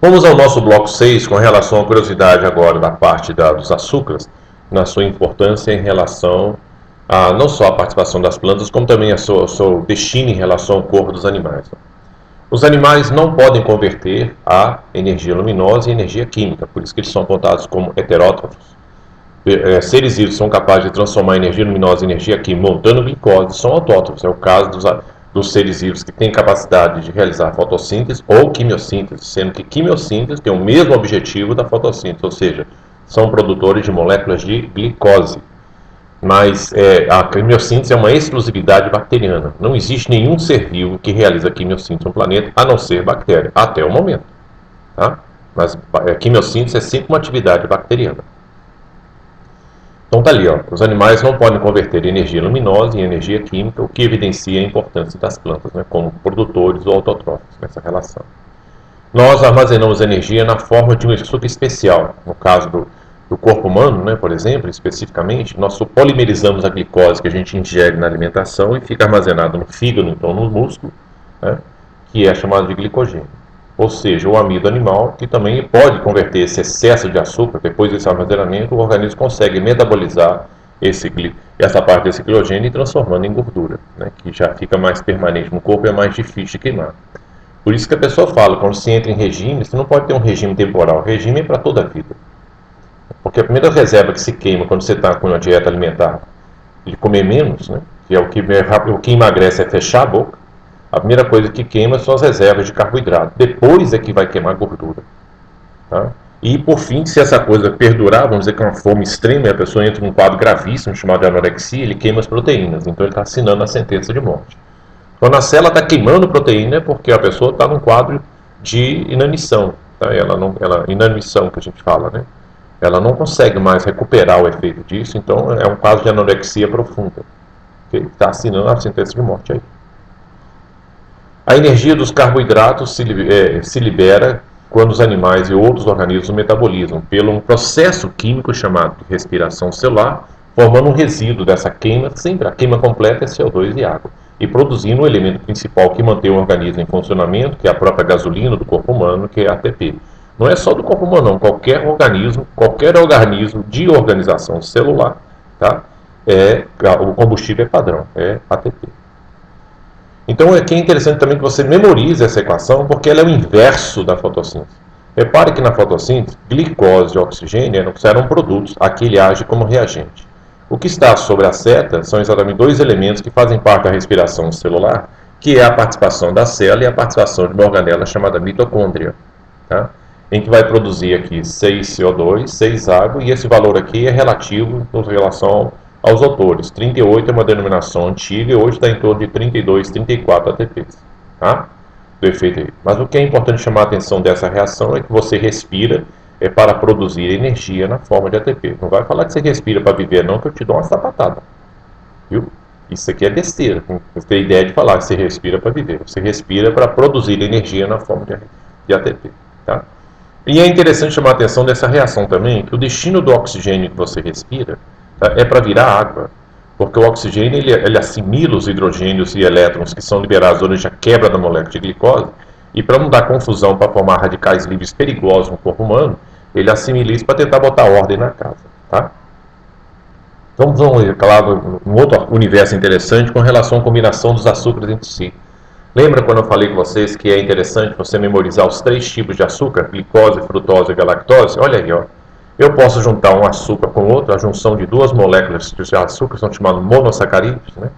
Vamos ao nosso bloco 6 com relação à curiosidade agora da parte dos açúcares, na sua importância em relação a não só a participação das plantas, como também o seu destino em relação ao corpo dos animais. Os animais não podem converter a energia luminosa em energia química, por isso que eles são apontados como heterótrofos. Seres vivos são capazes de transformar a energia luminosa em energia química montando glicose, são autótrofos. É o caso dos seres vivos que têm capacidade de realizar fotossíntese ou quimiossíntese, sendo que quimiossíntese tem o mesmo objetivo da fotossíntese, ou seja, são produtores de moléculas de glicose. Mas a quimiossíntese é uma exclusividade bacteriana. Não existe nenhum ser vivo que realiza quimiossíntese no planeta, a não ser bactéria, até o momento. Tá? Mas a quimiossíntese é sempre uma atividade bacteriana. Então tá ali, ó, os animais não podem converter energia luminosa em energia química, o que evidencia a importância das plantas, né, como produtores ou autotróficos nessa relação. Nós armazenamos energia na forma de um açúcar especial. No caso do corpo humano, né, por exemplo, especificamente, nós polimerizamos a glicose que a gente ingere na alimentação e fica armazenado no fígado, então no músculo, né, que é chamado de glicogênio. Ou seja, o amido animal, que também pode converter esse excesso de açúcar, depois desse armazenamento, o organismo consegue metabolizar essa parte desse glicogênio e transformando em gordura, né, que já fica mais permanente no corpo e é mais difícil de queimar. Por isso que a pessoa fala, quando se entra em regime, você não pode ter um regime temporal, o regime é para toda a vida. Porque a primeira reserva que se queima quando você está com uma dieta alimentar de comer menos, né, que é o que emagrece é fechar a boca, a primeira coisa que queima são as reservas de carboidrato. Depois é que vai queimar gordura. Tá? E, por fim, se essa coisa perdurar, vamos dizer que é uma fome extrema e a pessoa entra num quadro gravíssimo chamado de anorexia, ele queima as proteínas. Então, ele está assinando a sentença de morte. Quando a célula está queimando proteína é porque a pessoa está num quadro de inanição. Tá? Inanição que a gente fala, né? Ela não consegue mais recuperar o efeito disso, então é um caso de anorexia profunda. Está assinando a sentença de morte aí. A energia dos carboidratos se libera quando os animais e outros organismos metabolizam pelo um processo químico chamado de respiração celular, formando um resíduo dessa queima, sempre a queima completa é CO2 e água, e produzindo o elemento principal que mantém o organismo em funcionamento, que é a própria gasolina do corpo humano, que é a ATP. Não é só do corpo humano, não. Qualquer organismo de organização celular, tá? O combustível é padrão, é ATP. Então aqui é interessante também que você memorize essa equação, porque ela é o inverso da fotossíntese. Repare que na fotossíntese, glicose e oxigênio eram produtos, aqui ele age como reagente. O que está sobre a seta são exatamente dois elementos que fazem parte da respiração celular, que é a participação da célula e a participação de uma organela chamada mitocôndria, tá? Em que vai produzir aqui 6 CO2, 6 água, e esse valor aqui é relativo em relação aos autores. 38 é uma denominação antiga e hoje está em torno de 32, 34 ATPs, tá? Do efeito aí. Mas o que é importante chamar a atenção dessa reação é que você respira para produzir energia na forma de ATP. Não vai falar que você respira para viver, não, que eu te dou uma sapatada. Viu? Isso aqui é besteira. Você tem ideia de falar que você respira para viver. Você respira para produzir energia na forma de ATP, tá? E é interessante chamar a atenção dessa reação também, que o destino do oxigênio que você respira é para virar água, porque o oxigênio ele assimila os hidrogênios e elétrons que são liberados durante a quebra da molécula de glicose, e para não dar confusão para formar radicais livres perigosos no corpo humano, ele assimila isso para tentar botar ordem na casa. Tá? Vamos ver, claro, um outro universo interessante com relação à combinação dos açúcares entre si. Lembra quando eu falei com vocês que é interessante você memorizar os 3 tipos de açúcar, glicose, frutose e galactose? Olha aí, ó. Eu posso juntar um açúcar com outro, a junção de 2 moléculas de açúcar são chamados monossacarídeos, né?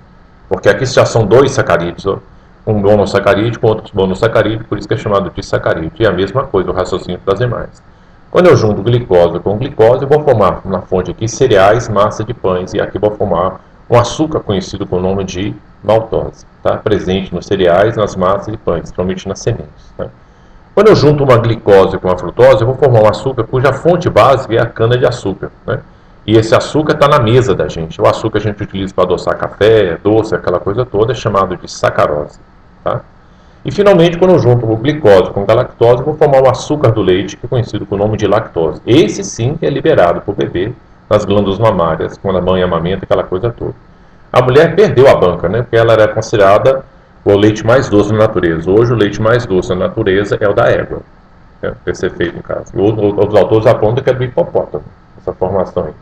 Porque aqui já são 2 sacarídeos, ó. Um monossacarídeo com outros monossacarídeos, por isso que é chamado de sacarídeo. E a mesma coisa, o raciocínio das demais. Quando eu junto glicose com glicose, eu vou formar na fonte aqui cereais, massa de pães, e aqui vou formar um açúcar conhecido com o nome de maltose, tá? Presente nos cereais, nas massas e pães, principalmente nas sementes. Tá? Quando eu junto uma glicose com a frutose, eu vou formar um açúcar cuja fonte básica é a cana-de-açúcar. Né? E esse açúcar está na mesa da gente. O açúcar que a gente utiliza para adoçar café, doce, aquela coisa toda, é chamado de sacarose. Tá? E finalmente, quando eu junto o glicose com galactose, eu vou formar o açúcar do leite, que é conhecido com o nome de lactose. Esse sim é liberado por bebê nas glândulas mamárias, quando a mãe amamenta, aquela coisa toda. A mulher perdeu a banca, né? Porque ela era considerada o leite mais doce da natureza. Hoje o leite mais doce da natureza é o da égua. né, esse efeito no caso. E outros autores apontam que é do hipopótamo, essa formação aí.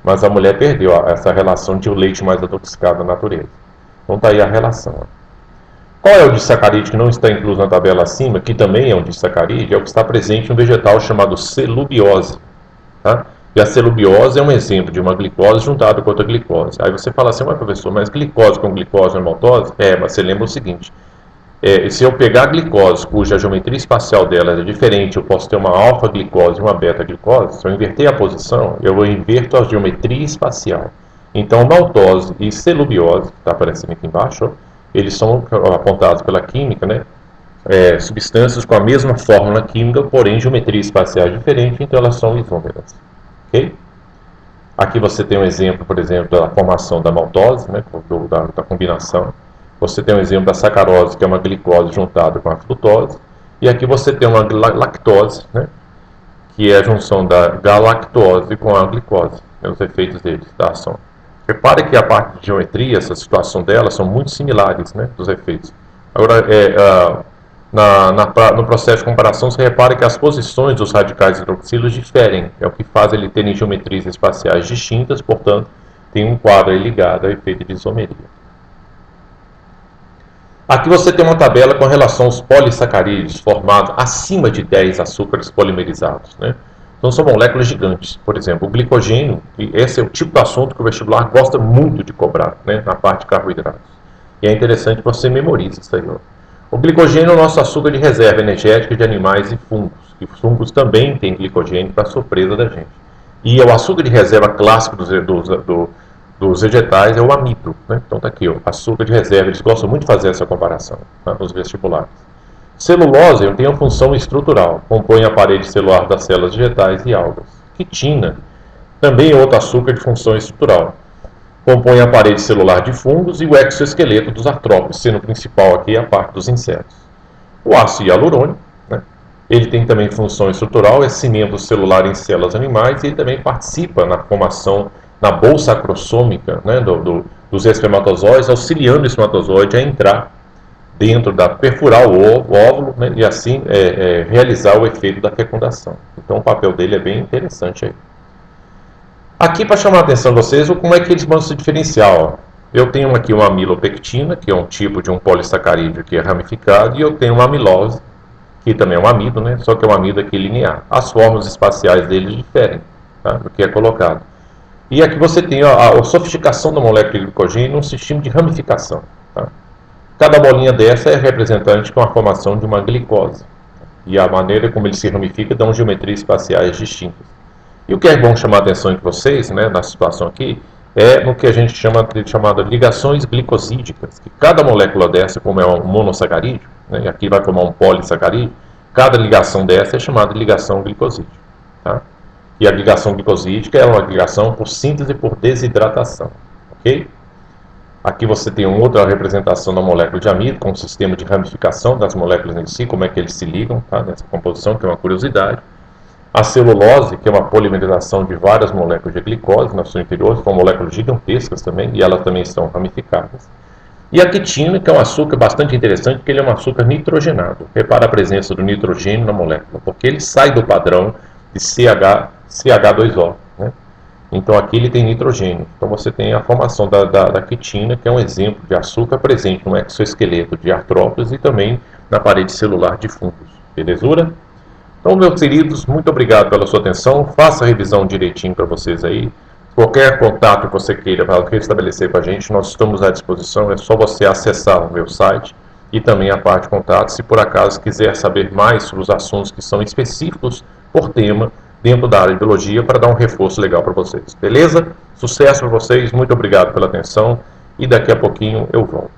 Mas a mulher perdeu essa relação de o leite mais adocicado da natureza. Então está aí a relação. Qual é o disacarídeo que não está incluso na tabela acima, que também é um disacarídeo? É o que está presente no vegetal chamado celubiose. Tá? E a celubiose é um exemplo de uma glicose juntada com outra glicose. Aí você fala assim, mas professor, mas glicose com glicose não é maltose? Mas você lembra o seguinte, se eu pegar a glicose, cuja geometria espacial dela é diferente, eu posso ter uma alfa-glicose e uma beta-glicose, se eu inverter a posição, eu inverto a geometria espacial. Então, maltose e celubiose, que está aparecendo aqui embaixo, eles são apontados pela química, né? Substâncias com a mesma fórmula química, porém geometria espacial diferente, então elas são isômeras. Okay? Aqui você tem um exemplo, por exemplo, da formação da maltose, né? da combinação. Você tem um exemplo da sacarose, que é uma glicose juntada com a frutose. E aqui você tem uma lactose, né? Que é a junção da galactose com a glicose, né? Os efeitos deles, da ação. Repare que a parte de geometria, essa situação dela, são muito similares, né, dos efeitos. Agora, no processo de comparação, você repara que as posições dos radicais hidroxilos diferem. É o que faz ele terem geometrias espaciais distintas, portanto, tem um quadro aí ligado ao efeito de isomeria. Aqui você tem uma tabela com relação aos polissacarídeos formados acima de 10 açúcares polimerizados, né? Então são moléculas gigantes. Por exemplo, o glicogênio, e esse é o tipo de assunto que o vestibular gosta muito de cobrar, né, na parte de carboidratos. E é interessante que você memorize isso aí. Ó. O glicogênio é o nosso açúcar de reserva energética de animais e fungos. E fungos também têm glicogênio, para surpresa da gente. E o açúcar de reserva clássico dos vegetais é o amido. Né? Então está aqui, ó, açúcar de reserva. Eles gostam muito de fazer essa comparação, tá, nos vestibulares. Celulose tem uma função estrutural, compõe a parede celular das células vegetais e algas. Quitina também é outro açúcar de função estrutural, compõe a parede celular de fungos e o exoesqueleto dos artrópodes, sendo o principal aqui a parte dos insetos. O ácido hialurônico, né, ele tem também função estrutural, é cimento celular em células animais e ele também participa na formação, na bolsa acrossômica, né, dos espermatozoides, auxiliando o espermatozoide a entrar dentro perfurar o óvulo, né, e assim realizar o efeito da fecundação. Então o papel dele é bem interessante aí. Aqui para chamar a atenção de vocês, como é que eles vão se diferenciar. Ó. Eu tenho aqui uma amilopectina, que é um tipo de um polissacarídeo que é ramificado, e eu tenho uma amilose, que também é um amido, né, só que é um amido aqui linear. As formas espaciais deles diferem, tá, do que é colocado. E aqui você tem a sofisticação da molécula de glicogênio num sistema de ramificação. Tá? Cada bolinha dessa é representante com a formação de uma glicose. E a maneira como ele se ramifica dão geometrias espaciais distintas. E o que é bom chamar a atenção de vocês, né, na situação aqui, é no que a gente chama de ligações glicosídicas. Que cada molécula dessa, como é um monossacarídeo, né, e aqui vai formar um polissacarídeo, cada ligação dessa é chamada de ligação glicosídica. Tá? E a ligação glicosídica é uma ligação por síntese por desidratação. Ok? Aqui você tem uma outra representação da molécula de amido, com um sistema de ramificação das moléculas em si, como é que eles se ligam, tá, nessa composição, que é uma curiosidade. A celulose, que é uma polimerização de várias moléculas de glicose na sua interior, são moléculas gigantescas também, e elas também são ramificadas. E a quitina, que é um açúcar bastante interessante, porque ele é um açúcar nitrogenado. Repara a presença do nitrogênio na molécula, porque ele sai do padrão de CH2O, né? Então aqui ele tem nitrogênio. Então você tem a formação da quitina, que é um exemplo de açúcar presente no exoesqueleto de artrópodes e também na parede celular de fungos. Belezura? Então, meus queridos, muito obrigado pela sua atenção. Faça a revisão direitinho para vocês aí. Qualquer contato que você queira restabelecer com a gente, nós estamos à disposição. É só você acessar o meu site e também a parte de contato. Se por acaso quiser saber mais sobre os assuntos que são específicos por tema dentro da área de biologia, para dar um reforço legal para vocês. Beleza? Sucesso para vocês, muito obrigado pela atenção e daqui a pouquinho eu volto.